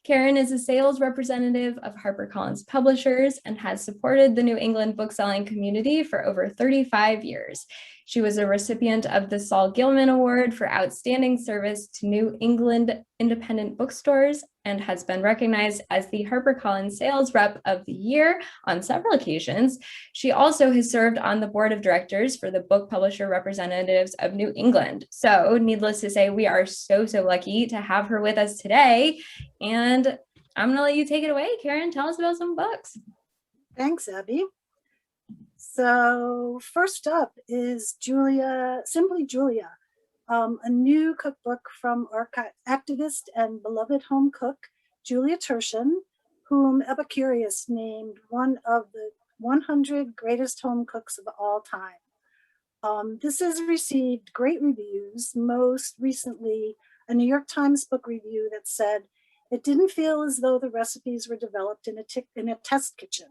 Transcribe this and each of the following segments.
Karen is a sales representative of HarperCollins Publishers and has supported the New England bookselling community for over 35 years. She was a recipient of the Saul Gilman Award for Outstanding Service to New England Independent Bookstores and has been recognized as the HarperCollins Sales Rep of the Year on several occasions. She also has served on the board of directors for the Book Publisher Representatives of New England. So needless to say, we are so lucky to have her with us today. And I'm going to let you take it away, Karen. Tell us about some books. Thanks, Abby. So first up is Simply Julia, a new cookbook from our activist and beloved home cook, Julia Turshen, whom Epicurious named one of the 100 greatest home cooks of all time. This has received great reviews, most recently a New York Times book review that said it didn't feel as though the recipes were developed in a test kitchen,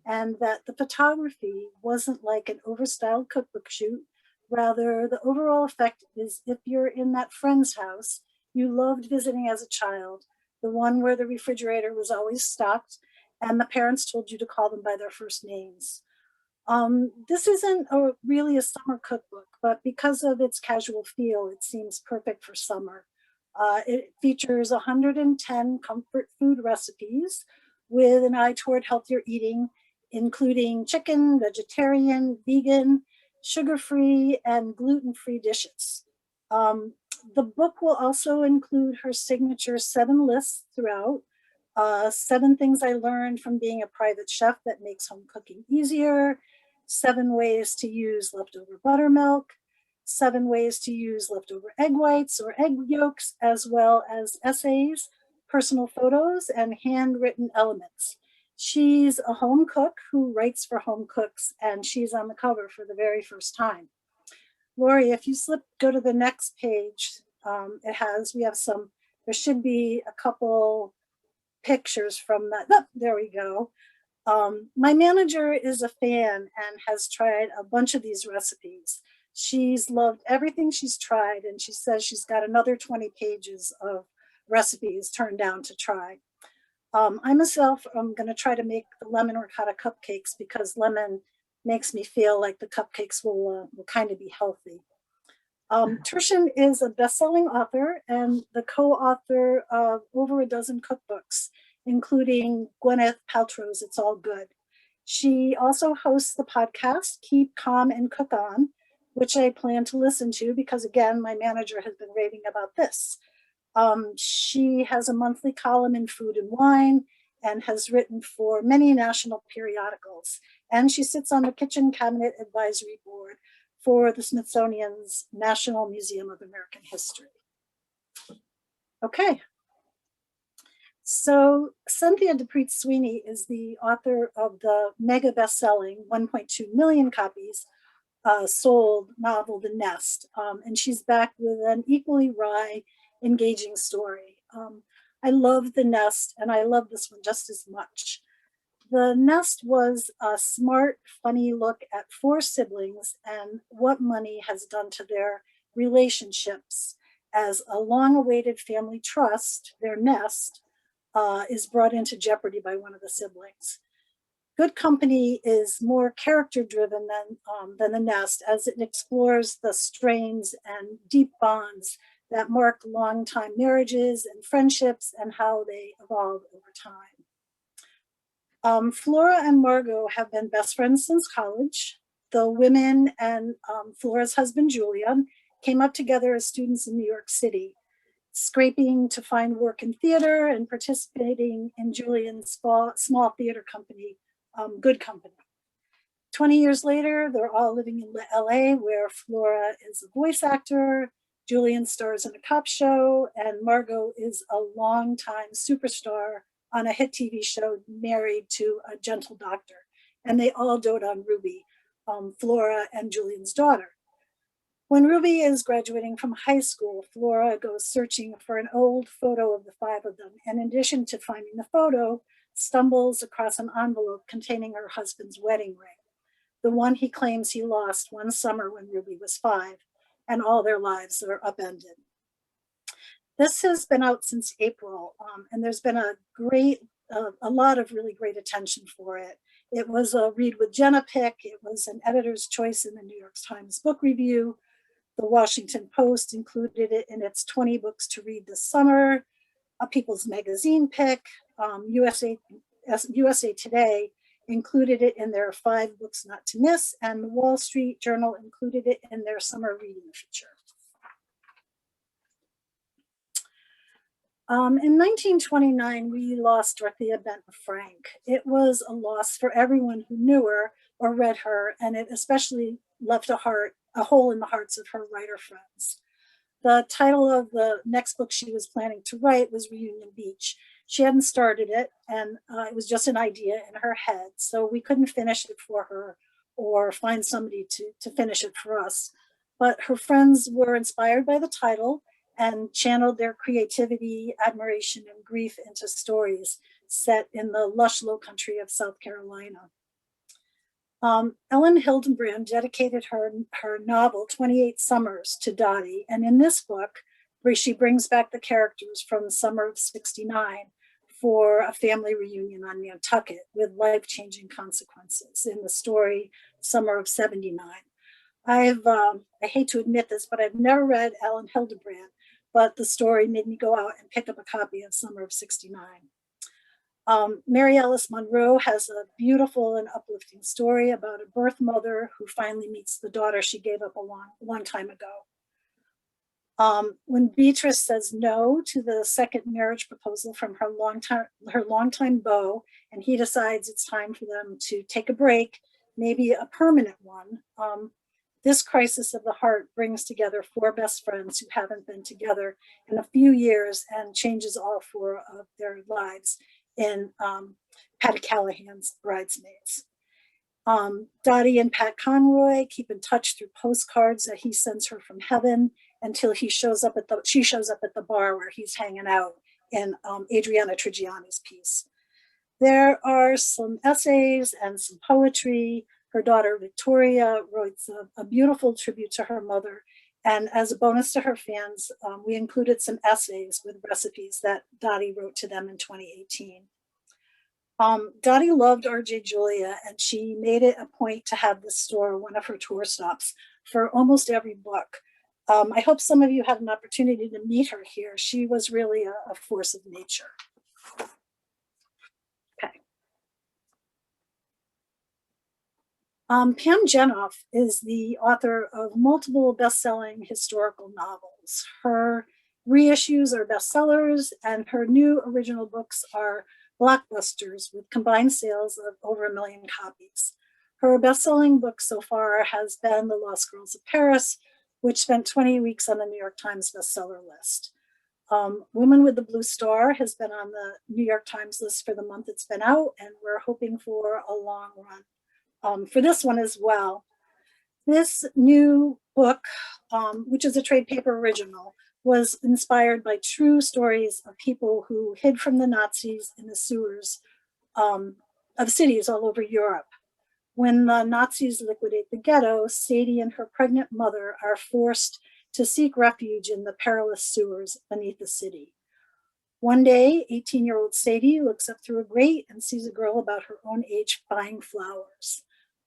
and that the photography wasn't like an overstyled cookbook shoot. Rather, the overall effect is if you're in that friend's house you loved visiting as a child, the one where the refrigerator was always stocked and the parents told you to call them by their first names. This isn't really a summer cookbook, but because of its casual feel, it seems perfect for summer. It features 110 comfort food recipes with an eye toward healthier eating, including chicken, vegetarian, vegan, sugar-free, and gluten-free dishes. The book will also include her signature 7 lists throughout. 7 things I learned from being a private chef that makes home cooking easier, 7 ways to use leftover buttermilk, 7 ways to use leftover egg whites or egg yolks, as well as essays, personal photos, and handwritten elements. She's a home cook who writes for home cooks, and she's on the cover for the very first time. Lori, if you go to the next page, there should be a couple pictures from that. Oh, there we go. My manager is a fan and has tried a bunch of these recipes. She's loved everything she's tried, and she says she's got another 20 pages of recipes turned down to try. I myself am going to try to make the lemon ricotta cupcakes because lemon makes me feel like the cupcakes will kind of be healthy. Turshen is a best-selling author and the co-author of over a dozen cookbooks, including Gwyneth Paltrow's It's All Good. She also hosts the podcast Keep Calm and Cook On, which I plan to listen to because, again, my manager has been raving about this. She has a monthly column in Food and Wine and has written for many national periodicals. And she sits on the Kitchen Cabinet Advisory Board for the Smithsonian's National Museum of American History. Okay. So Cynthia DePreet Sweeney is the author of the mega best-selling 1.2 million copies sold novel The Nest, and she's back with an equally wry, engaging story. I love The Nest, and I love this one just as much. The Nest was a smart, funny look at 4 siblings and what money has done to their relationships as a long-awaited family trust, their nest, is brought into jeopardy by one of the siblings. Good Company is more character-driven than The Nest, as it explores the strains and deep bonds that mark long-time marriages and friendships and how they evolve over time. Flora and Margot have been best friends since college. The women and Flora's husband, Julian, came up together as students in New York City, scraping to find work in theater and participating in Julian's small theater company, Good Company. 20 years later, they're all living in LA, where Flora is a voice actor, Julian stars in a cop show, and Margot is a longtime superstar on a hit TV show, married to a gentle doctor. And they all dote on Ruby, Flora and Julian's daughter. When Ruby is graduating from high school, Flora goes searching for an old photo of the 5 of them, and in addition to finding the photo, stumbles across an envelope containing her husband's wedding ring, the one he claims he lost one summer when Ruby was 5, and all their lives are upended. This has been out since April, and there's been a lot of really great attention for it. It was a Read with Jenna pick. It was an editor's choice in the New York Times Book Review. The Washington Post included it in its 20 books to read this summer. A People's Magazine pick. USA Today included it in their 5 books not to miss, and the Wall Street Journal included it in their summer reading feature. In 1929, we lost Dorothea Benton Frank. It was a loss for everyone who knew her or read her, and it especially left a hole in the hearts of her writer friends. The title of the next book she was planning to write was Reunion Beach. She hadn't started it, and it was just an idea in her head, so we couldn't finish it for her or find somebody to finish it for us. But her friends were inspired by the title and channeled their creativity, admiration, and grief into stories set in the lush low country of South Carolina. Ellen Hildenbrand dedicated her novel 28 Summers to Dottie, and in this book, where she brings back the characters from the summer of ⁻69 for a family reunion on Nantucket with life-changing consequences in the story Summer of '79. I hate to admit this, but I've never read Ellen Hildenbrand, but the story made me go out and pick up a copy of Summer of '69. Mary Alice Monroe has a beautiful and uplifting story about a birth mother who finally meets the daughter she gave up a long time ago. When Beatrice says no to the second marriage proposal from her longtime beau, and he decides it's time for them to take a break, maybe a permanent one, this crisis of the heart brings together 4 best friends who haven't been together in a few years and changes all 4 of their lives in Patty Callahan's Bridesmaids. Dottie and Pat Conroy keep in touch through postcards that he sends her from heaven until she shows up at the bar where he's hanging out in Adriana Trigiani's piece. There are some essays and some poetry. Her daughter Victoria writes a beautiful tribute to her mother. And as a bonus to her fans, we included some essays with recipes that Dottie wrote to them in 2018. Dottie loved R.J. Julia, and she made it a point to have this store one of her tour stops for almost every book. I hope some of you had an opportunity to meet her here. She was really a force of nature. Okay. Pam Jenoff is the author of multiple best-selling historical novels. Her reissues are bestsellers, and her new original books are blockbusters with combined sales of over 1 million copies. Her best-selling book so far has been The Lost Girls of Paris, which spent 20 weeks on the New York Times bestseller list. Woman with the Blue Star has been on the New York Times list for the month it's been out, and we're hoping for a long run for this one as well. This new book, which is a trade paper original, was inspired by true stories of people who hid from the Nazis in the sewers of cities all over Europe. When the Nazis liquidate the ghetto, Sadie and her pregnant mother are forced to seek refuge in the perilous sewers beneath the city. One day, 18-year-old Sadie looks up through a grate and sees a girl about her own age buying flowers.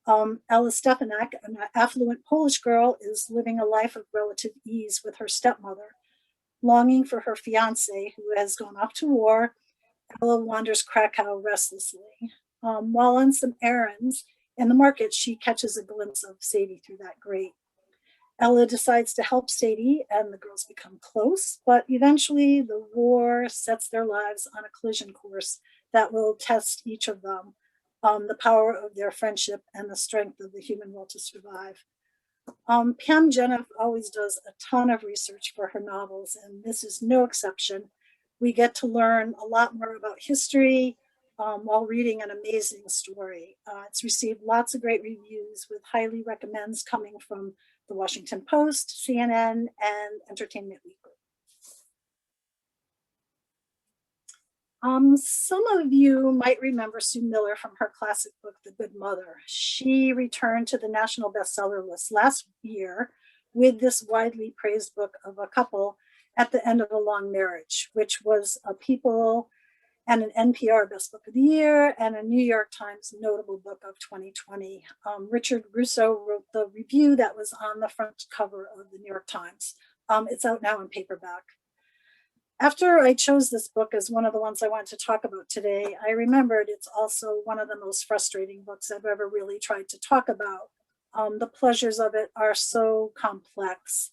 Ella Stefanak, an affluent Polish girl, is living a life of relative ease with her stepmother. Longing for her fiance, who has gone off to war, Ella wanders Krakow restlessly. While on some errands in the market, she catches a glimpse of Sadie through that grate. Ella decides to help Sadie, and the girls become close, but eventually the war sets their lives on a collision course that will test each of them, the power of their friendship and the strength of the human will to survive. Pam Jenoff always does a ton of research for her novels, and this is no exception. We get to learn a lot more about history while reading an amazing story. It's received lots of great reviews with highly recommends coming from the Washington Post, CNN, and Entertainment Weekly. Some of you might remember Sue Miller from her classic book, The Good Mother. She returned to the national bestseller list last year with this widely praised book of a couple, at the End of a Long Marriage, which was a People and an NPR Best Book of the Year and a New York Times Notable Book of 2020. Richard Russo wrote the review that was on the front cover of the New York Times. It's out now in paperback. After I chose this book as one of the ones I wanted to talk about today, I remembered it's also one of the most frustrating books I've ever really tried to talk about. The pleasures of it are so complex.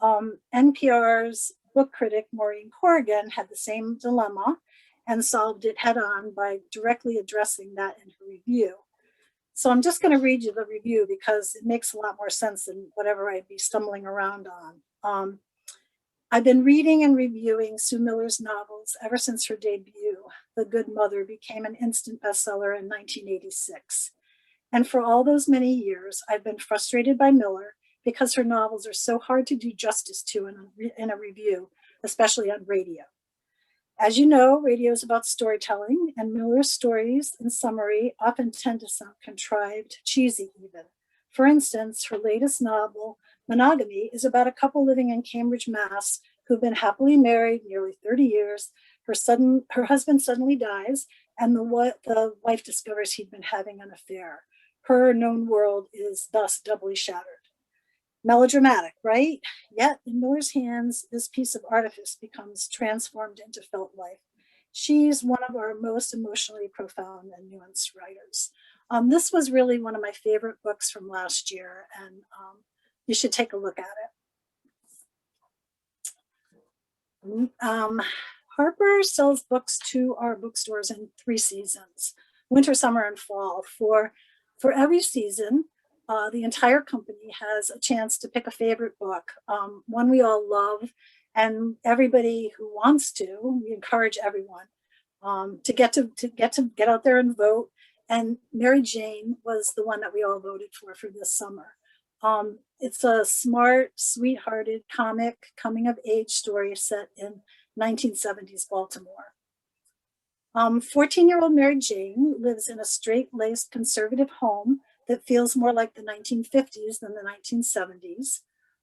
NPR's book critic Maureen Corrigan had the same dilemma and solved it head on by directly addressing that in her review. So I'm just going to read you the review because it makes a lot more sense than whatever I'd be stumbling around on. I've been reading and reviewing Sue Miller's novels ever since her debut. The Good Mother became an instant bestseller in 1986. And for all those many years, I've been frustrated by Miller because her novels are so hard to do justice to in a review, especially on radio. As you know, radio is about storytelling, and Miller's stories, in summary, often tend to sound contrived, cheesy even. For instance, her latest novel, Monogamy, is about a couple living in Cambridge, Mass, who've been happily married nearly 30 years. Her husband suddenly dies, and the wife discovers he'd been having an affair. Her known world is thus doubly shattered. Melodramatic, right? Yet in Miller's hands, this piece of artifice becomes transformed into felt life. She's one of our most emotionally profound and nuanced writers. This was really one of my favorite books from last year, and you should take a look at it. Harper sells books to our bookstores in 3 seasons: winter, summer, and fall. For every season, the entire company has a chance to pick a favorite book, one we all love, and everybody who wants to, we encourage everyone to get out there and vote. And Mary Jane was the one that we all voted for this summer. It's a smart, sweethearted comic coming-of-age story set in 1970s Baltimore. 14-year-old Mary Jane lives in a straight-laced conservative home that feels more like the 1950s than the 1970s.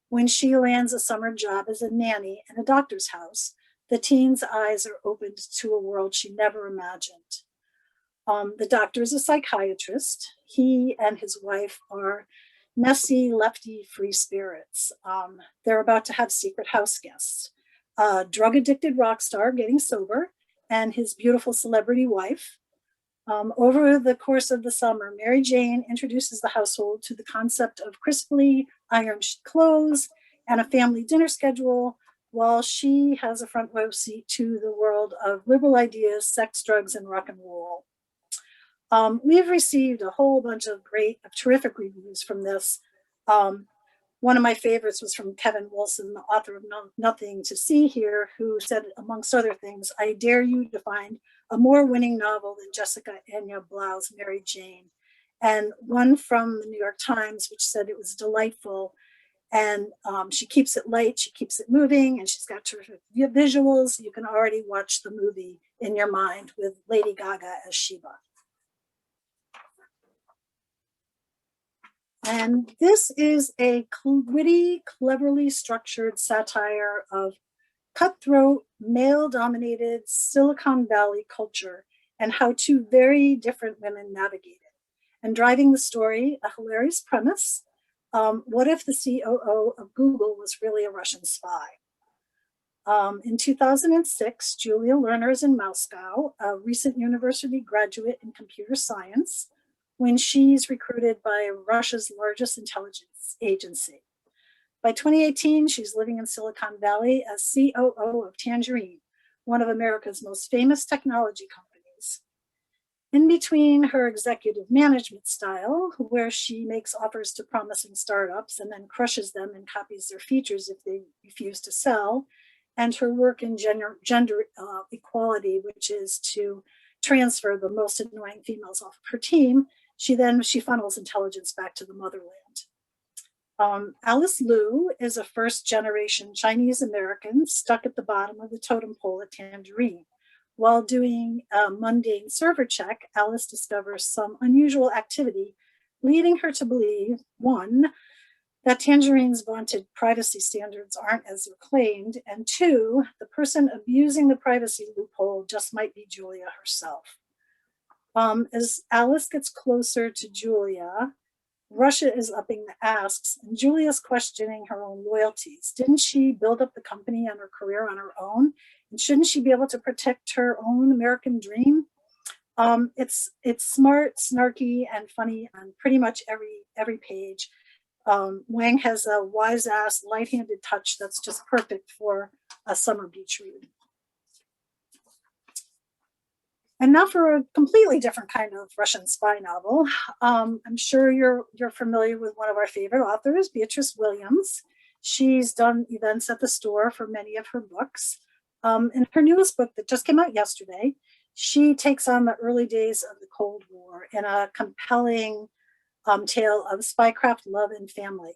When she lands a summer job as a nanny in a doctor's house, the teen's eyes are opened to a world she never imagined. The doctor is a psychiatrist. He and his wife are messy, lefty free spirits. They're about to have secret house guests. A drug-addicted rock star getting sober and his beautiful celebrity wife. Over the course of the summer, Mary Jane introduces the household to the concept of crisply ironed clothes and a family dinner schedule, while she has a front row seat to the world of liberal ideas, sex, drugs, and rock and roll. We've received a whole bunch of terrific reviews from this. One of my favorites was from Kevin Wilson, the author of Nothing to See Here, who said, amongst other things, "I dare you to find a more winning novel than Jessica Anya Blau's Mary Jane." And one from the New York Times, which said it was delightful. And she keeps it light, she keeps it moving, and she's got terrific visuals. You can already watch the movie in your mind with Lady Gaga as Sheba. And this is a witty, cleverly structured satire of cutthroat, male-dominated Silicon Valley culture and how 2 very different women navigate it. And driving the story, a hilarious premise. What if the COO of Google was really a Russian spy? In 2006, Julia Lerner is in Moscow, a recent university graduate in computer science, when she's recruited by Russia's largest intelligence agency. By 2018, she's living in Silicon Valley as COO of Tangerine, one of America's most famous technology companies. In between her executive management style, where she makes offers to promising startups and then crushes them and copies their features if they refuse to sell, and her work in gender equality, which is to transfer the most annoying females off of her team, she funnels intelligence back to the motherland. Alice Liu is a first-generation Chinese American stuck at the bottom of the totem pole at Tangerine. While doing a mundane server check, Alice discovers some unusual activity, leading her to believe, 1, that Tangerine's vaunted privacy standards aren't as reclaimed, and two, the person abusing the privacy loophole just might be Julia herself. As Alice gets closer to Julia, Russia is upping the asks, and Julia's questioning her own loyalties. Didn't she build up the company and her career on her own? And shouldn't she be able to protect her own American dream? It's smart, snarky, and funny on pretty much every page. Wang has a wise ass, light-handed touch that's just perfect for a summer beach read. And now for a completely different kind of Russian spy novel. I'm sure you're familiar with one of our favorite authors, Beatrice Williams. She's done events at the store for many of her books. In her newest book that just came out yesterday, she takes on the early days of the Cold War in a compelling tale of spycraft, love, and family.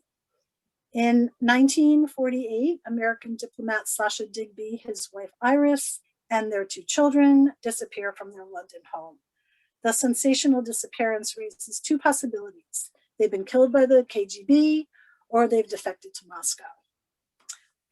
In 1948, American diplomat Sasha Digby, his wife Iris, and their two children disappear from their London home. The sensational disappearance raises two possibilities. They've been killed by the KGB, or they've defected to Moscow.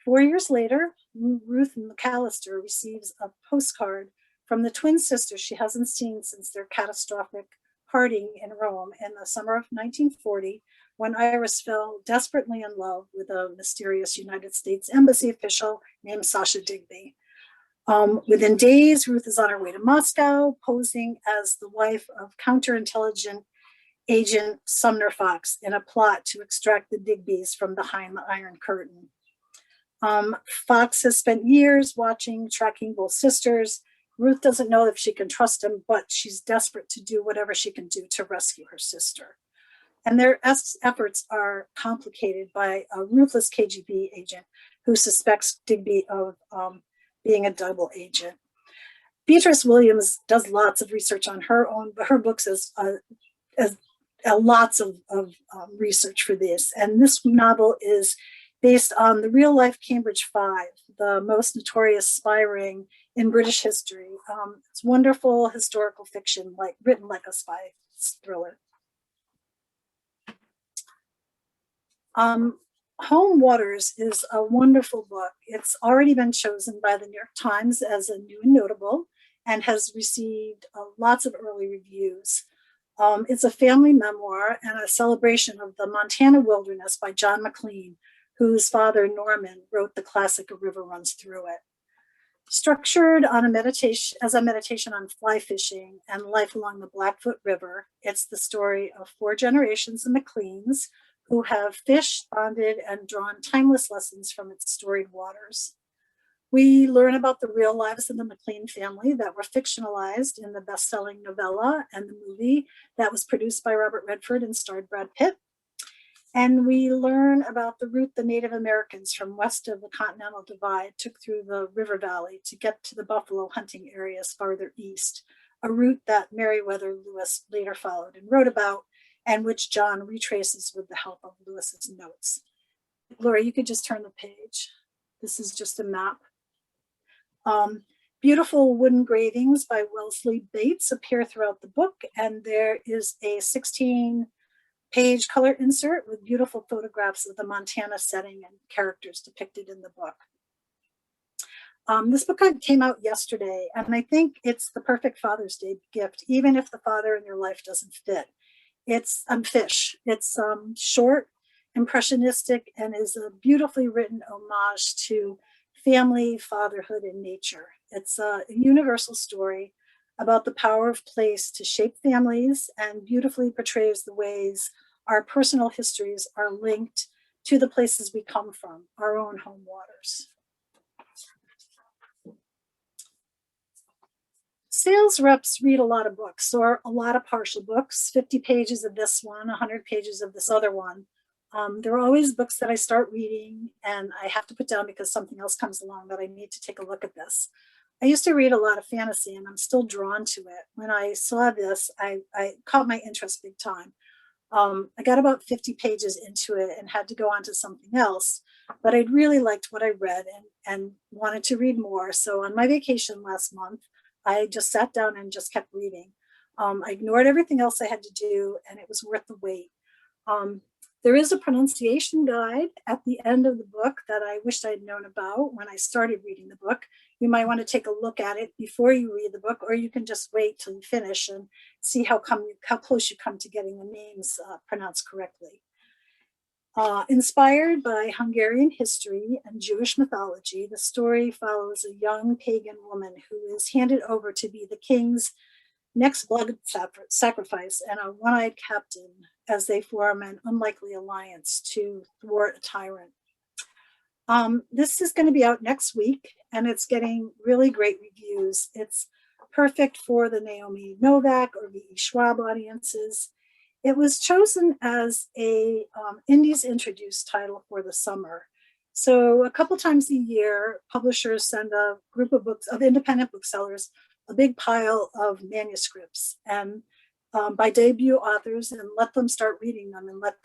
4 years later, Ruth McAllister receives a postcard from the twin sisters she hasn't seen since their catastrophic parting in Rome in the summer of 1940, when Iris fell desperately in love with a mysterious United States embassy official named Sasha Digby. Within days, Ruth is on her way to Moscow, posing as the wife of counterintelligence agent Sumner Fox in a plot to extract the Digbys from behind the Iron Curtain. Fox has spent years tracking both sisters. Ruth doesn't know if she can trust him, but she's desperate to do whatever she can do to rescue her sister. And their efforts are complicated by a ruthless KGB agent who suspects Digby of being a double agent. Beatrice Williams does lots of research on her own, but her books as lots of research for this. And this novel is based on the real life Cambridge Five, the most notorious spy ring in British history. It's wonderful historical fiction, written like a spy thriller. Home Waters is a wonderful book. It's already been chosen by the New York Times as a new and notable, and has received lots of early reviews. It's a family memoir and a celebration of the Montana wilderness by John McLean, whose father, Norman, wrote the classic A River Runs Through It. Structured on as a meditation on fly fishing and life along the Blackfoot River, it's the story of 4 generations of McLeans who have fished, bonded, and drawn timeless lessons from its storied waters. We learn about the real lives of the McLean family that were fictionalized in the best-selling novella and the movie that was produced by Robert Redford and starred Brad Pitt. And we learn about the route the Native Americans from west of the Continental Divide took through the river valley to get to the buffalo hunting areas farther east, a route that Meriwether Lewis later followed and wrote about, and which John retraces with the help of Lewis's notes. Laura, you could just turn the page. This is just a map. Beautiful wooden engravings by Wellesley Bates appear throughout the book, and there is a 16-page color insert with beautiful photographs of the Montana setting and characters depicted in the book. This book came out yesterday, and I think it's the perfect Father's Day gift, even if the father in your life doesn't fit. It's Fish. It's short, impressionistic, and is a beautifully written homage to family, fatherhood, and nature. It's a universal story about the power of place to shape families, and beautifully portrays the ways our personal histories are linked to the places we come from, our own home waters. Sales reps read a lot of books, or a lot of partial books, 50 pages of this one, 100 pages of this other one. There are always books that I start reading and I have to put down because something else comes along that I need to take a look at this. I used to read a lot of fantasy and I'm still drawn to it. When I saw this, I caught my interest big time. I got about 50 pages into it and had to go on to something else, but I'd really liked what I read and wanted to read more. So on my vacation last month, I just sat down and just kept reading. I ignored everything else I had to do, and it was worth the wait. There is a pronunciation guide at the end of the book that I wished I'd known about when I started reading the book. You might want to take a look at it before you read the book, or you can just wait till you finish and see how close you come to getting the names pronounced correctly. Inspired by Hungarian history and Jewish mythology, the story follows a young pagan woman who is handed over to be the king's next blood sacrifice and a one-eyed captain as they form an unlikely alliance to thwart a tyrant. This is going to be out next week, and it's getting really great reviews. It's perfect for the Naomi Novik or V.E. Schwab audiences. It was chosen as a Indies Introduced title for the summer. So a couple times a year, publishers send a group of books, of independent booksellers, a big pile of manuscripts, and by debut authors, and let them start reading them, and let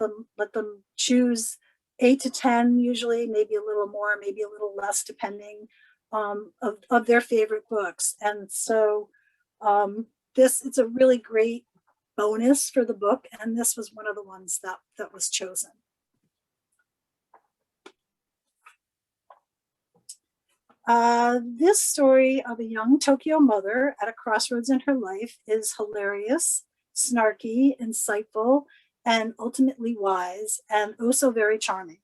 them choose 8 to 10, usually, maybe a little more, maybe a little less, depending of their favorite books. And so it's a really great bonus for the book, and this was one of the ones that was chosen. This story of a young Tokyo mother at a crossroads in her life is hilarious, snarky, insightful, and ultimately wise, and oh so very charming.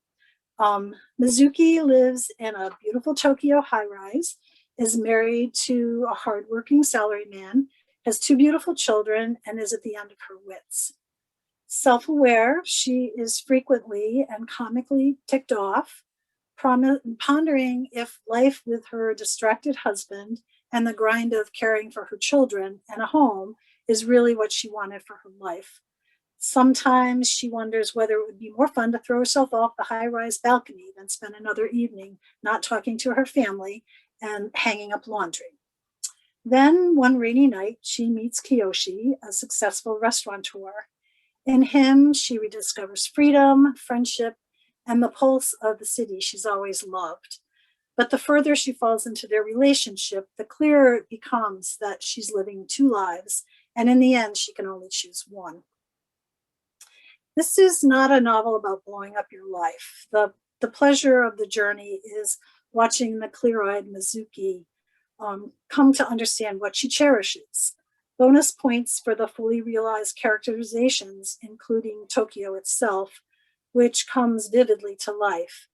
Mizuki lives in a beautiful Tokyo high-rise, is married to a hardworking salaryman, has 2 beautiful children, and is at the end of her wits. Self-aware, she is frequently and comically ticked off, pondering if life with her distracted husband and the grind of caring for her children and a home is really what she wanted for her life. Sometimes she wonders whether it would be more fun to throw herself off the high-rise balcony than spend another evening not talking to her family and hanging up laundry. Then one rainy night, she meets Kiyoshi, a successful restaurateur. In him, she rediscovers freedom, friendship, and the pulse of the city she's always loved. But the further she falls into their relationship, the clearer it becomes that she's living 2 lives, and in the end, she can only choose one. This is not a novel about blowing up your life. The pleasure of the journey is watching the clear-eyed Mizuki come to understand what she cherishes. Bonus points for the fully realized characterizations, including Tokyo itself, which comes vividly to life.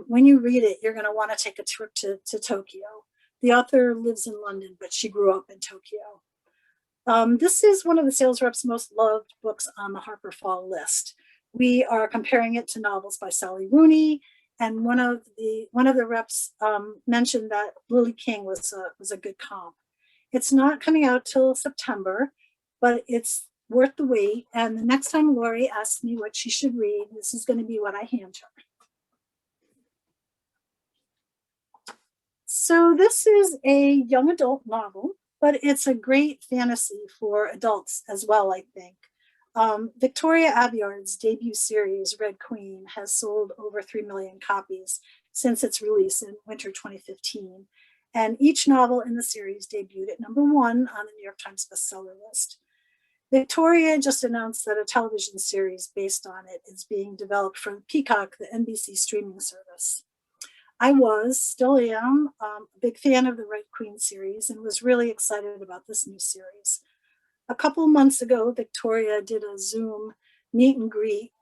When you read it, you're going to want to take a trip to Tokyo. The author lives in London, but she grew up in Tokyo. This is one of the sales reps' most loved books on the Harper Fall list. We are comparing it to novels by Sally Rooney, and one of the reps mentioned that Lily King was a good comp. It's not coming out till September, but it's worth the wait. And the next time Lori asks me what she should read, this is going to be what I hand her. So this is a young adult novel, but it's a great fantasy for adults as well, I think. Victoria Aveyard's debut series, Red Queen, has sold over 3 million copies since its release in winter 2015. And each novel in the series debuted at #1 on the New York Times bestseller list. Victoria just announced that a television series based on it is being developed for Peacock, the NBC streaming service. I still am, a big fan of the Red Queen series and was really excited about this new series. A couple months ago, Victoria did a Zoom meet and greet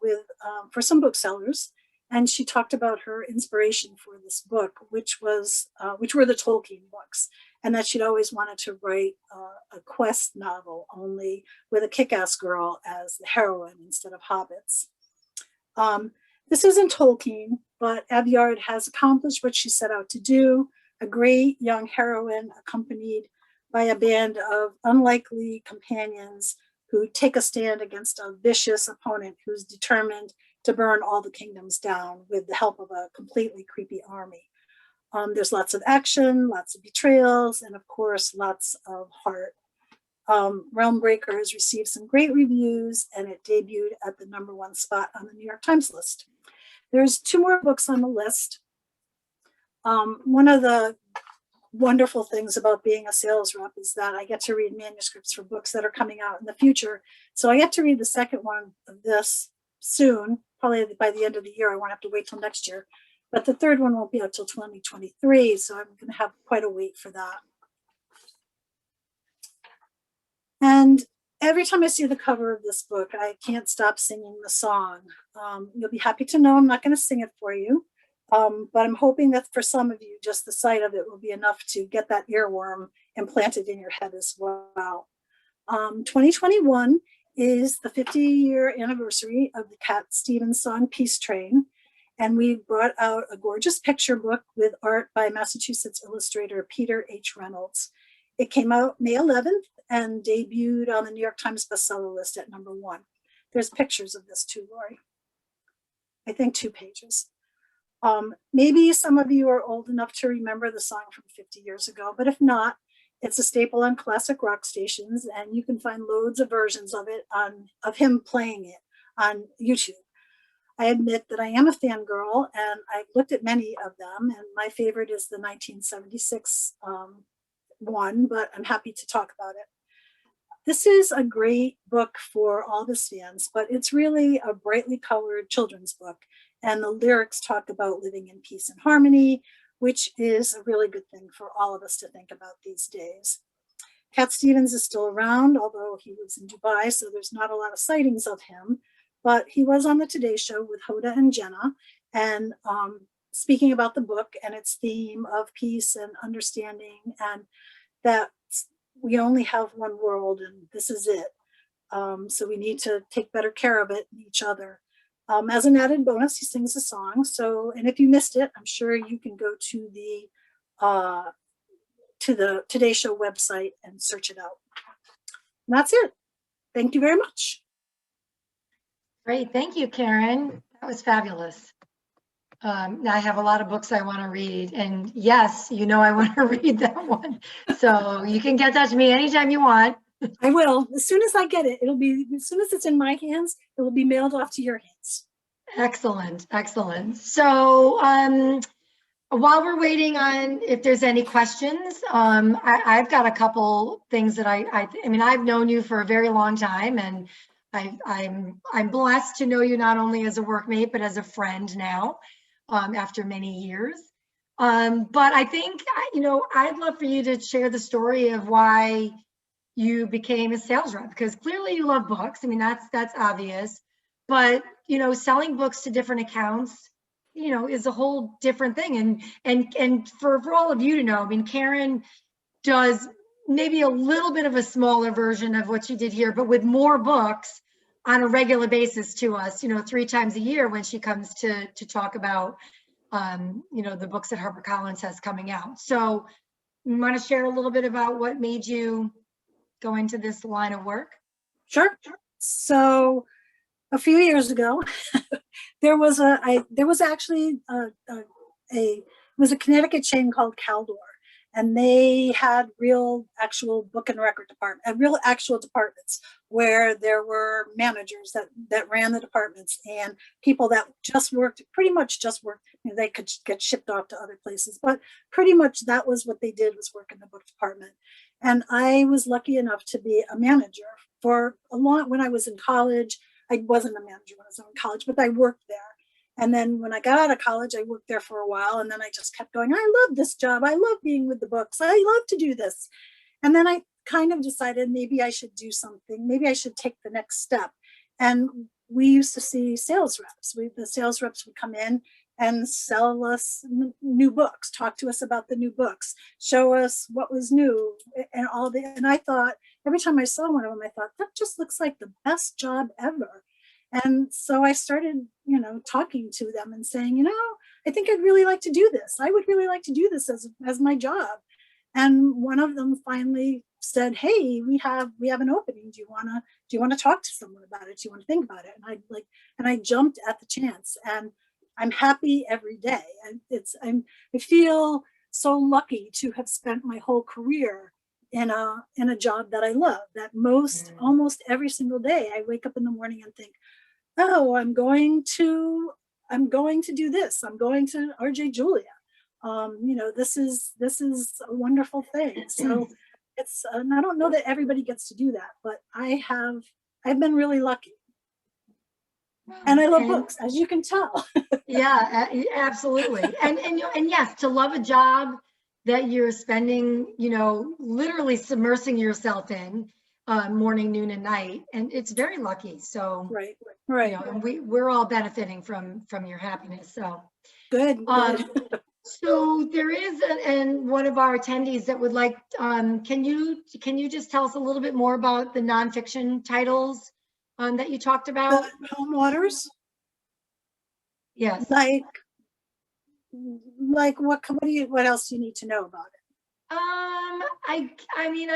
for some booksellers, and she talked about her inspiration for this book, which were the Tolkien books, and that she'd always wanted to write a quest novel, only with a kick-ass girl as the heroine instead of hobbits. This isn't Tolkien, but Aveyard has accomplished what she set out to do, a great young heroine accompanied by a band of unlikely companions who take a stand against a vicious opponent who's determined to burn all the kingdoms down with the help of a completely creepy army. There's lots of action, lots of betrayals, and of course, lots of heart. Realmbreaker has received some great reviews, and it debuted at the #1 spot on the New York Times list. There's 2 more books on the list. One of the wonderful things about being a sales rep is that I get to read manuscripts for books that are coming out in the future. So I get to read the second one of this soon, probably by the end of the year. I won't have to wait till next year. But the third one won't be out till 2023, so I'm going to have quite a wait for that. And every time I see the cover of this book, I can't stop singing the song. You'll be happy to know I'm not going to sing it for you, but I'm hoping that for some of you, just the sight of it will be enough to get that earworm implanted in your head as well. 2021 is the 50-year anniversary of the Cat Stevens song Peace Train, and we brought out a gorgeous picture book with art by Massachusetts illustrator Peter H. Reynolds. It came out May 11th and debuted on the New York Times bestseller list at #1. There's pictures of this too, Lori. I think 2 pages. Maybe some of you are old enough to remember the song from 50 years ago, but if not, it's a staple on classic rock stations, and you can find loads of versions of it of him playing it on YouTube. I admit that I am a fangirl, and I've looked at many of them, and my favorite is the 1976 one, but I'm happy to talk about it. This is a great book for all the fans, but it's really a brightly colored children's book, and the lyrics talk about living in peace and harmony, which is a really good thing for all of us to think about these days. Cat Stevens is still around, although he lives in Dubai, so there's not a lot of sightings of him, but he was on the Today Show with Hoda and Jenna, and speaking about the book and its theme of peace and understanding, and that we only have one world and this is it. So we need to take better care of it and each other. As an added bonus, he sings a song. So, and if you missed it, I'm sure you can go to the Today Show website and search it out. And that's it. Thank you very much. Great, thank you, Karen. That was fabulous. Now I have a lot of books I want to read, and yes, you know I want to read that one. So you can get that to me anytime you want. I will. As soon as I get it, as soon as it's in my hands, it will be mailed off to your hands. Excellent, excellent. So while we're waiting on if there's any questions, I've got a couple things that I mean, I've known you for a very long time, and I'm blessed to know you not only as a workmate, but as a friend now, after many years. But I think, you know, I'd love for you to share the story of why you became a sales rep, because clearly you love books. I mean, that's obvious, but, you know, selling books to different accounts, you know, is a whole different thing. And for all of you to know, I mean, Karen does maybe a little bit of a smaller version of what she did here, but with more books on a regular basis to us, you know, 3 times a year when she comes to talk about, you know, the books that HarperCollins has coming out. So you want to share a little bit about what made you go into this line of work? Sure. So a few years ago, there was actually it was a Connecticut chain called Caldor, and they had real actual book and record department, real actual departments where there were managers that ran the departments and people that pretty much just worked. You know, they could get shipped off to other places, but pretty much that was what they did, was work in the book department. And I was lucky enough to be a manager for when I was in college. I wasn't a manager when I was in college, but I worked there. And then when I got out of college, I worked there for a while, and then I just kept going, I love this job. I love being with the books. I love to do this. And then I kind of decided maybe I should do something. Maybe I should take the next step. And we used to see sales reps. The sales reps would come in and sell us new books, talk to us about the new books, show us what was new and all the, and I thought, every time I saw one of them, I thought, that just looks like the best job ever. And so I started, you know, talking to them and saying, you know, I think I'd really like to do this. I would really like to do this as my job. And one of them finally said, hey, we have an opening. Do you want to talk to someone about it? Do you want to think about it? And I jumped at the chance, and I'm happy every day. And I feel so lucky to have spent my whole career in a job that I love, that almost every single day I wake up in the morning and think, oh, I'm going to do this. I'm going to RJ Julia. You know, this is a wonderful thing. So it's, and I don't know that everybody gets to do that, but I've been really lucky. And I love books, as you can tell. Yeah, absolutely. And yes, to love a job that you're spending, literally submersing yourself in morning, noon, and night, and it's very lucky. So, Right. and we're all benefiting from your happiness. So, Good. so there is and one of our attendees that would like. Can you just tell us a little bit more about the nonfiction titles that you talked about? The Home Waters. Yes. Like what else do you need to know about it? I mean,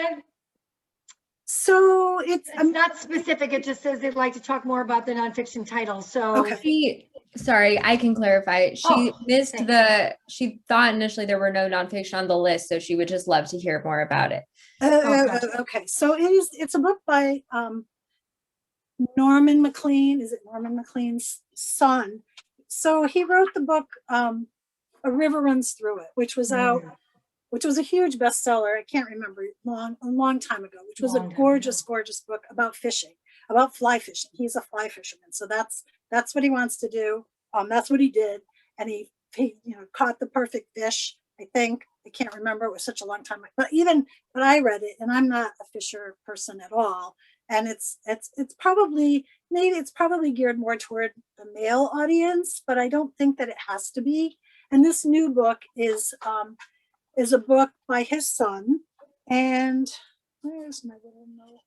so it's not specific. It just says they'd like to talk more about the nonfiction titles. So okay. Sorry, I can clarify. She missed thanks. she thought initially there were no nonfiction on the list, so she would just love to hear more about it. Okay, so it's a book by Norman Maclean. Is it Norman Maclean's son? So he wrote the book A River Runs Through It, which was out, which was a huge bestseller. I can't remember, a long time ago, which was a gorgeous book about fishing, about fly fishing. He's a fly fisherman, so that's what he wants to do. That's what he did, and he caught the perfect fish. I think, I can't remember. It was such a long time ago. But I read it, and I'm not a fisher person at all. And it's probably geared more toward the male audience, but I don't think that it has to be. And this new book is a book by his son. And where's my little note?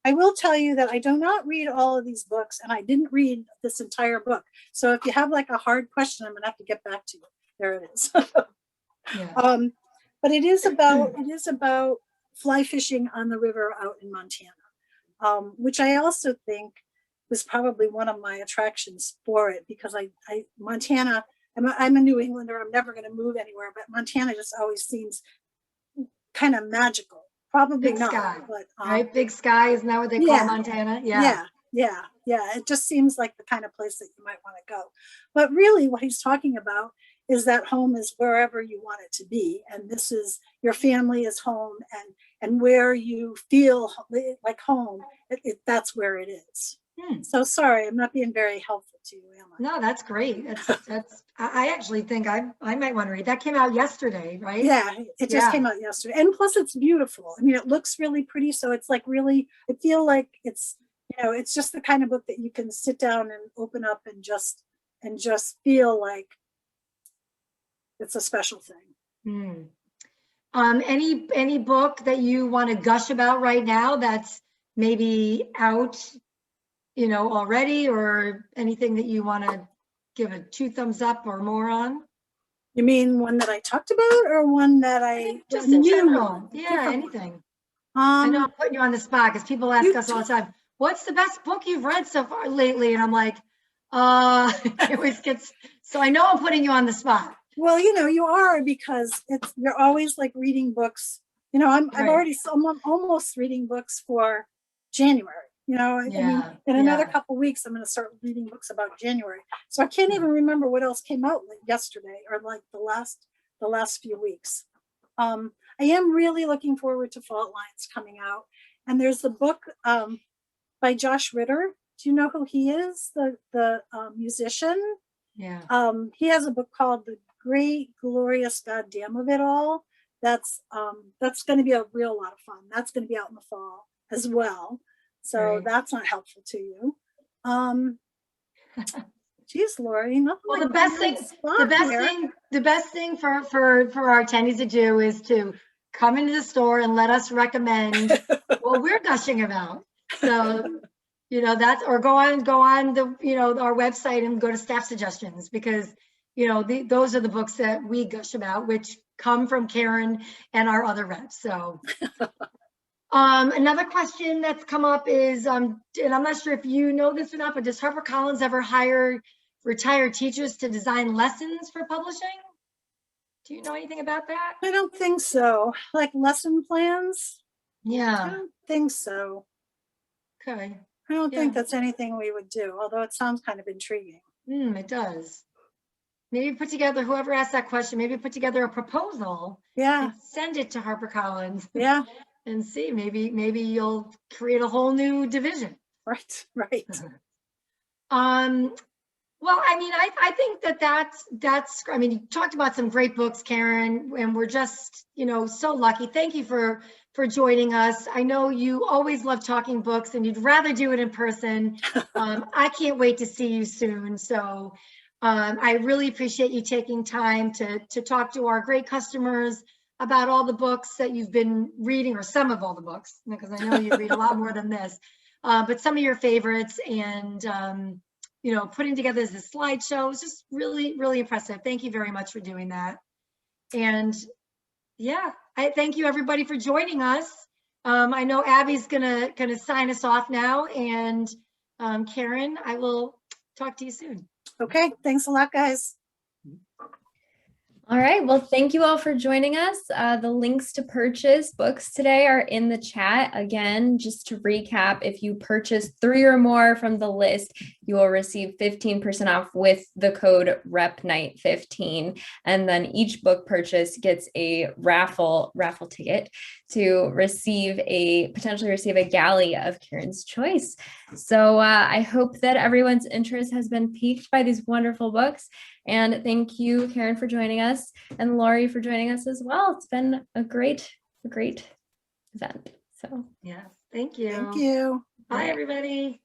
I will tell you that I do not read all of these books, and I didn't read this entire book. So if you have like a hard question, I'm gonna have to get back to you. There it is. Yeah. But it is about fly fishing on the river out in Montana, which I also think was probably one of my attractions for it, because Montana, I'm a New Englander. I'm never going to move anywhere, but Montana just always seems kind of magical. Probably Big not, sky, but right? Big sky, isn't that what they call Montana? Yeah. It just seems like the kind of place that you might want to go. But really, what he's talking about is that home is wherever you want it to be, and this is your family is home, and where you feel like home, that's where it is. So sorry, I'm not being very helpful to you, am I? No, that's great. That's I actually think I might want to read. That came out yesterday, right? Yeah, it just came out yesterday, and plus it's beautiful. I mean, it looks really pretty, so it's like really, I feel like it's it's just the kind of book that you can sit down and open up and just feel like it's a special thing. Any book that you want to gush about right now that's maybe out, already, or anything that you want to give a 2 thumbs up or more on? You mean one that I talked about, or one that just in general? Yeah, anything. I know I'm putting you on the spot because people ask us all the time, what's the best book you've read so far lately? And I'm like, it always gets, so I know I'm putting you on the spot. Well, you are, because you're always like reading books. I'm almost reading books for January. I mean, in another couple of weeks, I'm going to start reading books about January. So I can't even remember what else came out like yesterday or like the last few weeks. I am really looking forward to Fault Lines coming out, and there's a book by Josh Ritter. Do you know who he is? The musician. Yeah. He has a book called The Great Glorious Goddamn of It All. That's going to be a real lot of fun. That's going to be out in the fall as well. So that's not helpful to you. Geez, Lori, nothing. Well, the best thing for our attendees to do is to come into the store and let us recommend what we're gushing about. So, that's, or go on the, our website and go to staff suggestions, because, those are the books that we gush about, which come from Karen and our other reps. So, another question that's come up is, and I'm not sure if you know this or not, but does HarperCollins ever hire retired teachers to design lessons for publishing? Do you know anything about that? I don't think so. Like lesson plans? Yeah. I don't think so. Okay. I don't think that's anything we would do, although it sounds kind of intriguing. It does. Maybe put together, whoever asked that question, maybe put together a proposal. Yeah. And send it to HarperCollins. Yeah. And see, maybe you'll create a whole new division. Right. Well, I mean, I think that's, I mean, you talked about some great books, Karen, and we're just, so lucky. Thank you for joining us. I know you always love talking books and you'd rather do it in person. I can't wait to see you soon. So I really appreciate you taking time to talk to our great customers about all the books that you've been reading, or some of all the books, because I know you read a lot more than this, but some of your favorites, and putting together this slideshow was just really, really impressive. Thank you very much for doing that. And yeah, I thank you everybody for joining us. I know Abby's gonna sign us off now, and Karen, I will talk to you soon. Okay, thanks a lot, guys. All right. Well, thank you all for joining us. The links to purchase books today are in the chat. Again, just to recap, if you purchase 3 or more from the list, you will receive 15% off with the code REPNIGHT15. And then each book purchase gets a raffle ticket to potentially receive a galley of Karen's choice. So I hope that everyone's interest has been piqued by these wonderful books. And thank you, Karen, for joining us, and Laurie for joining us as well. It's been a great event. So yeah, thank you. Thank you. Bye, everybody.